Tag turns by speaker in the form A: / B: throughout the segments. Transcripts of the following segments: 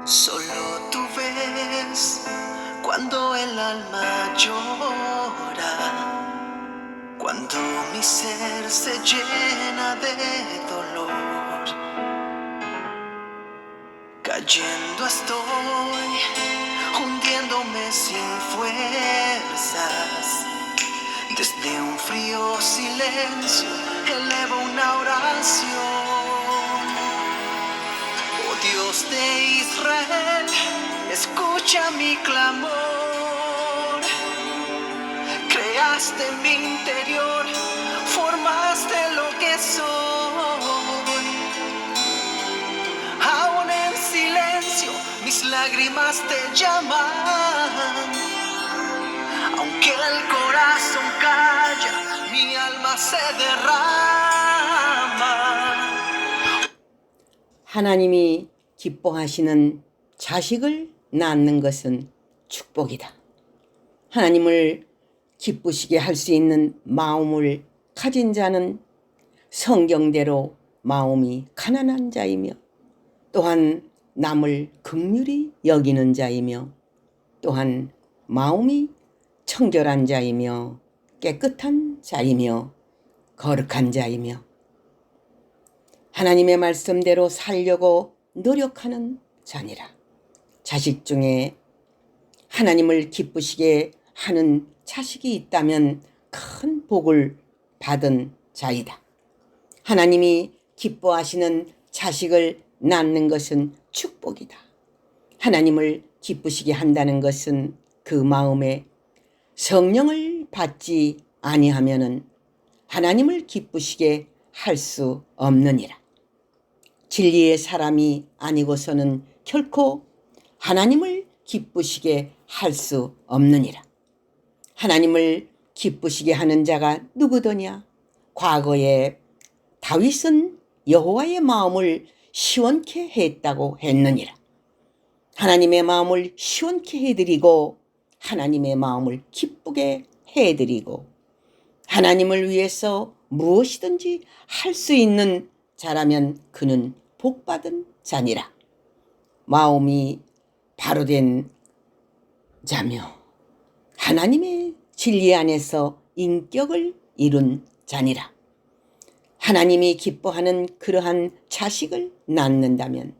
A: Solo tú ves cuando el alma llora, cuando mi ser se llena de dolor. Cayendo estoy, hundiéndome sin fuerzas. Desde un frío silencio elevo una oración. Oh Dios de Israel, escucha mi clamor. Creaste en mi interior, formaste lo que soy. Aún en silencio mis lágrimas te llaman. Aunque el corazón calla, mi alma se derrama.
B: 하나님이 기뻐하시는 자식을 낳는 것은 축복이다. 하나님을 기쁘시게 할 수 있는 마음을 가진 자는 성경대로 마음이 가난한 자이며 또한 남을 긍휼히 여기는 자이며 또한 마음이 청결한 자이며 깨끗한 자이며 거룩한 자이며 하나님의 말씀대로 살려고 노력하는 자니라. 자식 중에 하나님을 기쁘시게 하는 자식이 있다면 큰 복을 받은 자이다. 하나님이 기뻐하시는 자식을 낳는 것은 축복이다. 하나님을 기쁘시게 한다는 것은 그 마음에 성령을 받지 아니하면은 하나님을 기쁘시게 할 수 없느니라. 진리의 사람이 아니고서는 결코 하나님을 기쁘시게 할 수 없느니라. 하나님을 기쁘시게 하는 자가 누구더냐? 과거에 다윗은 여호와의 마음을 시원케 했다고 했느니라. 하나님의 마음을 시원케 해드리고 하나님의 마음을 기쁘게 해드리고 하나님을 위해서 무엇이든지 할 수 있는 자라면 그는 복받은 자니라. 마음이 바로된 자며 하나님의 진리 안에서 인격을 이룬 자니라. 하나님이 기뻐하는 그러한 자식을 낳는다면,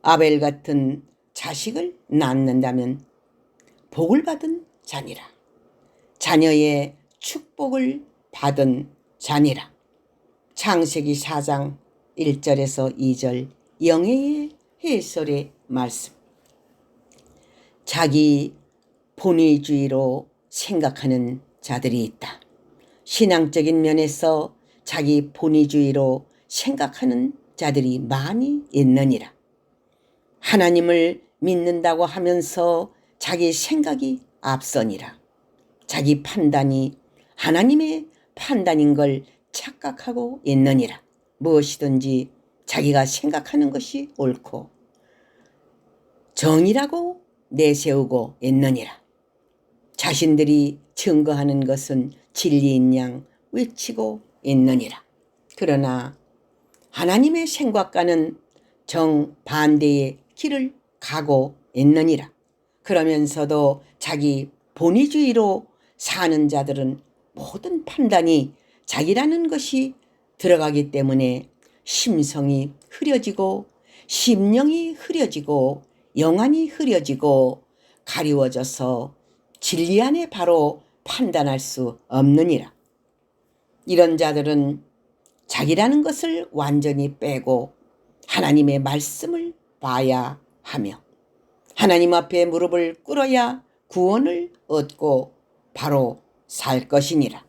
B: 아벨 같은 자식을 낳는다면 복을 받은 자니라. 자녀의 축복을 받은 자니라. 창세기 4장 1절에서 2절 영예의 해설의 말씀. 자기 본위주의로 생각하는 자들이 있다. 신앙적인 면에서 자기 본위주의로 생각하는 자들이 많이 있느니라. 하나님을 믿는다고 하면서 자기 생각이 앞서니라. 자기 판단이 하나님의 판단인 걸 착각하고 있느니라. 무엇이든지 자기가 생각하는 것이 옳고 정이라고 내세우고 있느니라. 자신들이 증거하는 것은 진리인 양 외치고 있느니라. 그러나 하나님의 생각과는 정반대의 길을 가고 있느니라. 그러면서도 자기 본위주의로 사는 자들은 모든 판단이 자기라는 것이 들어가기 때문에 심성이 흐려지고 심령이 흐려지고 영안이 흐려지고 가리워져서 진리 안에 바로 판단할 수 없느니라. 이런 자들은 자기라는 것을 완전히 빼고 하나님의 말씀을 봐야 하며 하나님 앞에 무릎을 꿇어야 구원을 얻고 바로 살 것이니라.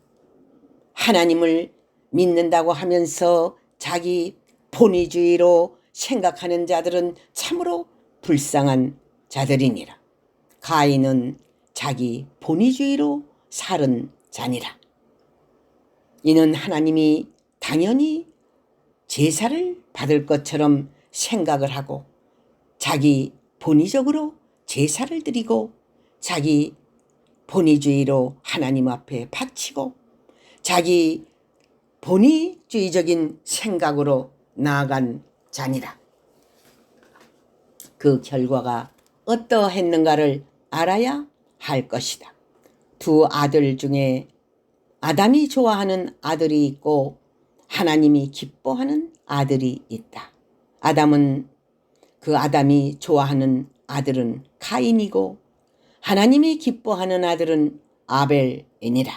B: 하나님을 믿는다고 하면서 자기 본위주의로 생각하는 자들은 참으로 불쌍한 자들이니라. 가인은 자기 본위주의로 살은 자니라. 이는 하나님이 당연히 제사를 받을 것처럼 생각을 하고 자기 본의적으로 제사를 드리고 자기 본위주의로 하나님 앞에 바치고 자기 본위주의적인 생각으로 나아간 자니라. 그 결과가 어떠했는가를 알아야 할 것이다. 두 아들 중에 아담이 좋아하는 아들이 있고 하나님이 기뻐하는 아들이 있다. 아담이 좋아하는 아들은 가인이고 하나님이 기뻐하는 아들은 아벨이니라.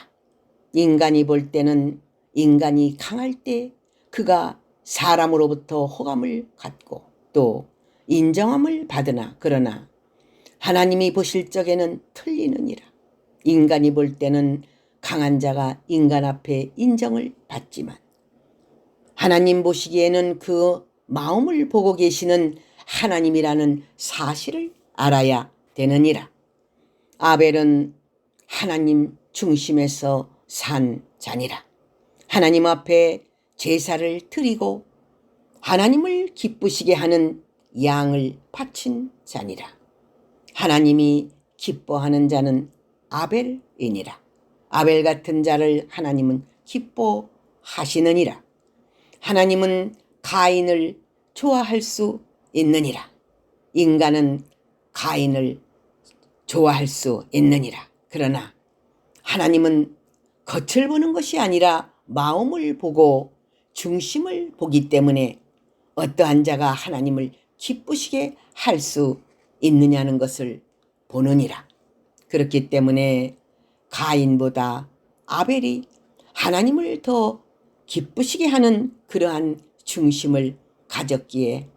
B: 인간이 볼 때는 인간이 강할 때 그가 사람으로부터 호감을 갖고 또 인정함을 받으나 그러나 하나님이 보실 적에는 틀리느니라. 인간이 볼 때는 강한 자가 인간 앞에 인정을 받지만 하나님 보시기에는 그 마음을 보고 계시는 하나님이라는 사실을 알아야 되느니라. 아벨은 하나님 중심에서 산 자니라. 하나님 앞에 제사를 드리고 하나님을 기쁘시게 하는 양을 바친 자니라. 하나님이 기뻐하는 자는 아벨이니라. 아벨 같은 자를 하나님은 기뻐하시느니라. 하나님은 가인을 좋아할 수 있느니라. 인간은 가인을 좋아할 수 있느니라. 그러나 하나님은 겉을 보는 것이 아니라 마음을 보고 중심을 보기 때문에 어떠한 자가 하나님을 기쁘시게 할 수 있느냐는 것을 보느니라. 그렇기 때문에 가인보다 아벨이 하나님을 더 기쁘시게 하는 그러한 중심을 가졌기에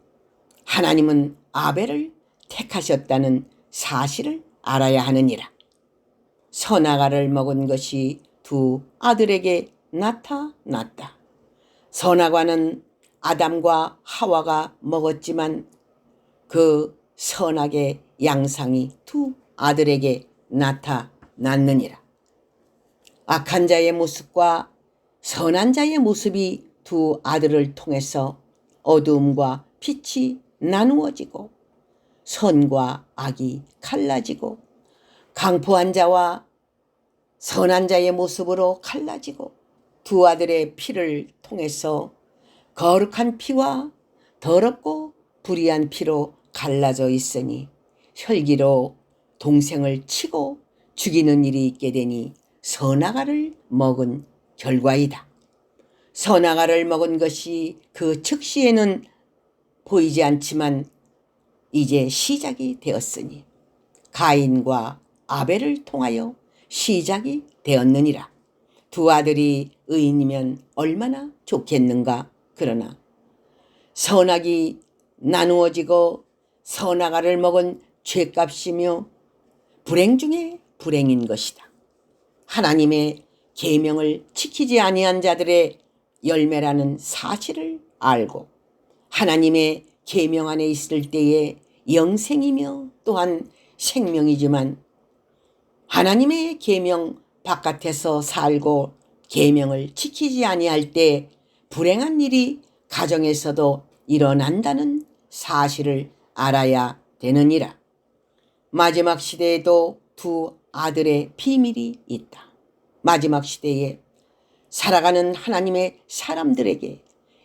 B: 하나님은 아벨을 택하셨다는 사실을 알아야 하느니라. 선악과를 먹은 것이 두 아들에게 나타났다. 선악과는 아담과 하와가 먹었지만 그 선악의 양상이 두 아들에게 나타났느니라. 악한 자의 모습과 선한 자의 모습이 두 아들을 통해서 어두움과 빛이 나누어지고 선과 악이 갈라지고 강포한 자와 선한 자의 모습으로 갈라지고 두 아들의 피를 통해서 거룩한 피와 더럽고 불의한 피로 갈라져 있으니 혈기로 동생을 치고 죽이는 일이 있게 되니 선악과를 먹은 결과이다. 선악과를 먹은 것이 그 즉시에는 보이지 않지만 이제 시작이 되었으니 가인과 아벨을 통하여 시작이 되었느니라. 두 아들이 의인이면 얼마나 좋겠는가. 그러나 선악이 나누어지고 선악과를 먹은 죄값이며 불행 중에 불행인 것이다. 하나님의 계명을 지키지 아니한 자들의 열매라는 사실을 알고 하나님의 계명 안에 있을 때에 영생이며 또한 생명이지만 하나님의 계명 바깥에서 살고 계명을 지키지 아니할 때 불행한 일이 가정에서도 일어난다는 사실을 알아야 되느니라. 마지막 시대에도 두 아들의 비밀이 있다. 마지막 시대에 살아가는 하나님의 사람들에게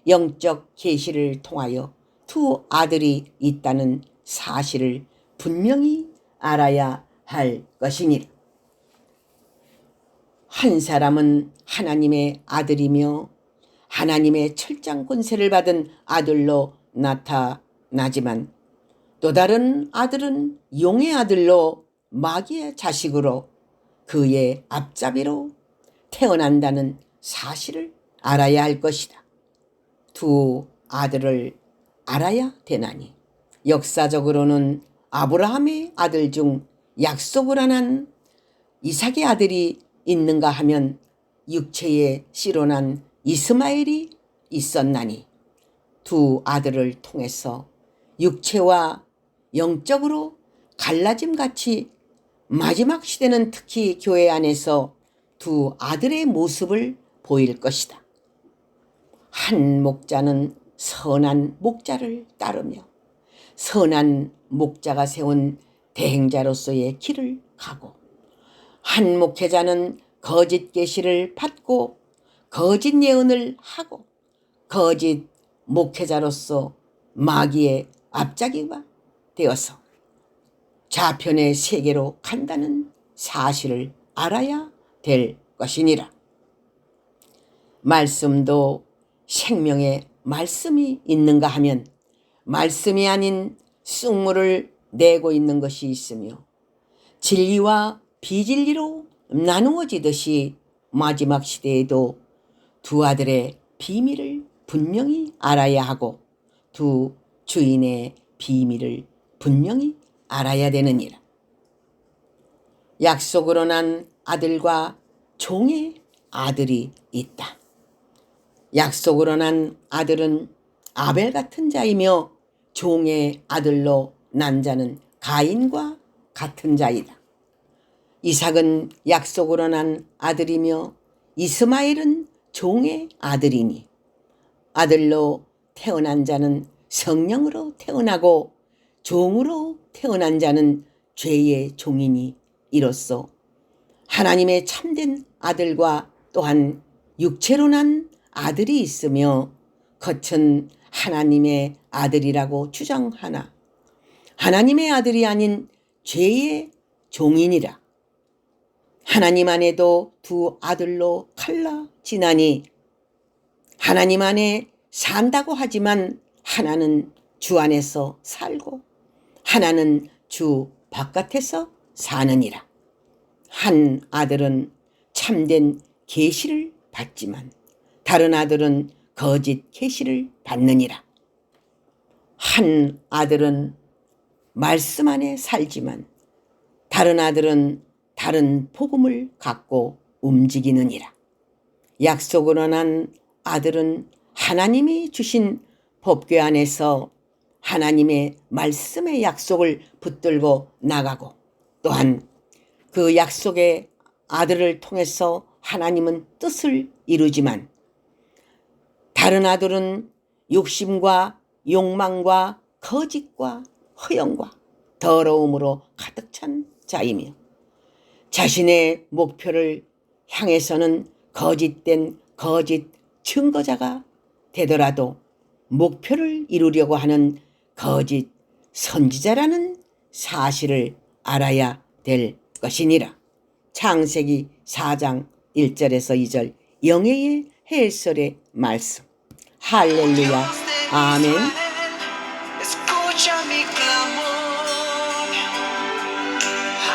B: 영적 계시를 통하여 두 아들이 있다는 사실을 분명히 알아야 할 것이니라. 한 사람은 하나님의 아들이며 하나님의 철장 권세를 받은 아들로 나타나지만 또 다른 아들은 용의 아들로 마귀의 자식으로 그의 앞잡이로 태어난다는 사실을 알아야 할 것이다. 두 아들을 알아야 되나니 역사적으로는 아브라함의 아들 중 약속을 안 한 이삭의 아들이 있는가 하면 육체의 씨로 난 이스마엘이 있었나니 두 아들을 통해서 육체와 영적으로 갈라짐 같이 마지막 시대는 특히 교회 안에서 두 아들의 모습을 보일 것이다. 한 목자는 선한 목자를 따르며 선한 목자가 세운 대행자로서의 길을 가고 한 목회자는 거짓 계시를 받고 거짓 예언을 하고 거짓 목회자로서 마귀의 앞잡이와 되어서 좌편의 세계로 간다는 사실을 알아야 될 것이니라. 말씀도 생명의 말씀이 있는가 하면 말씀이 아닌 쑥물을 내고 있는 것이 있으며 진리와 비진리로 나누어지듯이 마지막 시대에도 두 아들의 비밀을 분명히 알아야 하고 두 주인의 비밀을 분명히 알아야 되느니라. 약속으로 난 아들과 종의 아들이 있다. 약속으로 난 아들은 아벨 같은 자이며 종의 아들로 난 자는 가인과 같은 자이다. 이삭은 약속으로 난 아들이며 이스마엘은 종의 아들이니 아들로 태어난 자는 성령으로 태어나고 종으로 태어난 자는 죄의 종이니 이로써 하나님의 참된 아들과 또한 육체로 난 아들이 있으며 겉은 하나님의 아들이라고 주장하나 하나님의 아들이 아닌 죄의 종이니라. 하나님 안에도 두 아들로 갈라지나니 하나님 안에 산다고 하지만 하나는 주 안에서 살고 하나는 주 바깥에서 사느니라. 한 아들은 참된 계시를 받지만 다른 아들은 거짓 계시를 받느니라. 한 아들은 말씀 안에 살지만 다른 아들은 다른 복음을 갖고 움직이느니라. 약속으로 난 아들은 하나님이 주신 법궤 안에서 하나님의 말씀의 약속을 붙들고 나가고 또한 그 약속의 아들을 통해서 하나님은 뜻을 이루지만 다른 아들은 욕심과 욕망과 거짓과 허영과 더러움으로 가득 찬 자이며 자신의 목표를 향해서는 거짓된 거짓 증거자가 되더라도 목표를 이루려고 하는 거짓 선지자라는 사실을 알아야 될 것이니라. 창세기 4장 1절에서 2절 영예의 해설의 말씀. 할렐루야. 아멘.
A: Escucha mi clamor,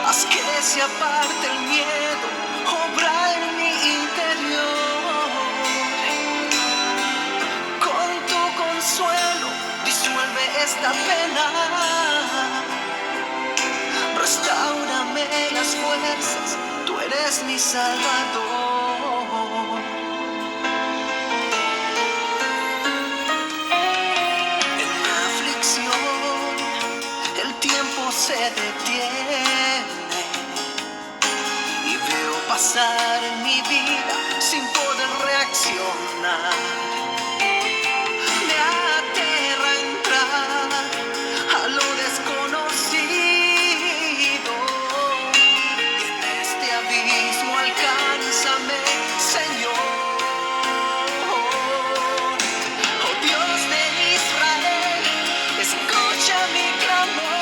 A: haz que se aparte el miedo, obra en mi interior. Con tu consuelo disuelve esta pena, restáurame las fuerzas, tú eres mi Salvador. Se detiene y veo pasar en mi vida sin poder reaccionar. Me aterra entrar a lo desconocido y en este abismo alcánzame, Señor. Oh Dios de Israel, escucha mi clamor.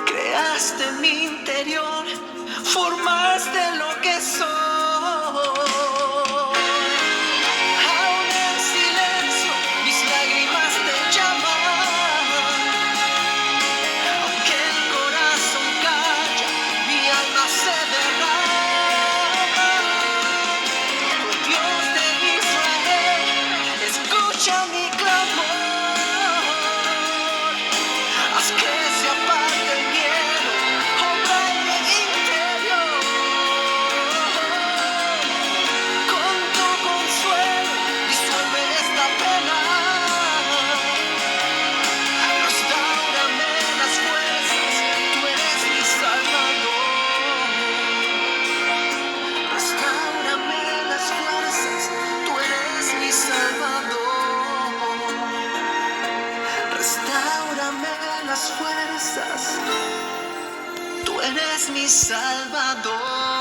A: Creaste mi interior, formaste lo que soy. Aún en silencio mis lágrimas te llaman, aunque el corazón haz que se aparte el miedo, obra en mi interior. Con tu consuelo disuelve esta pena. Restáurame las fuerzas, tú eres mi Salvador. Restáurame las fuerzas, tú eres mi Salvador. Restáurame las fuerzas, tú eres mi Salvador.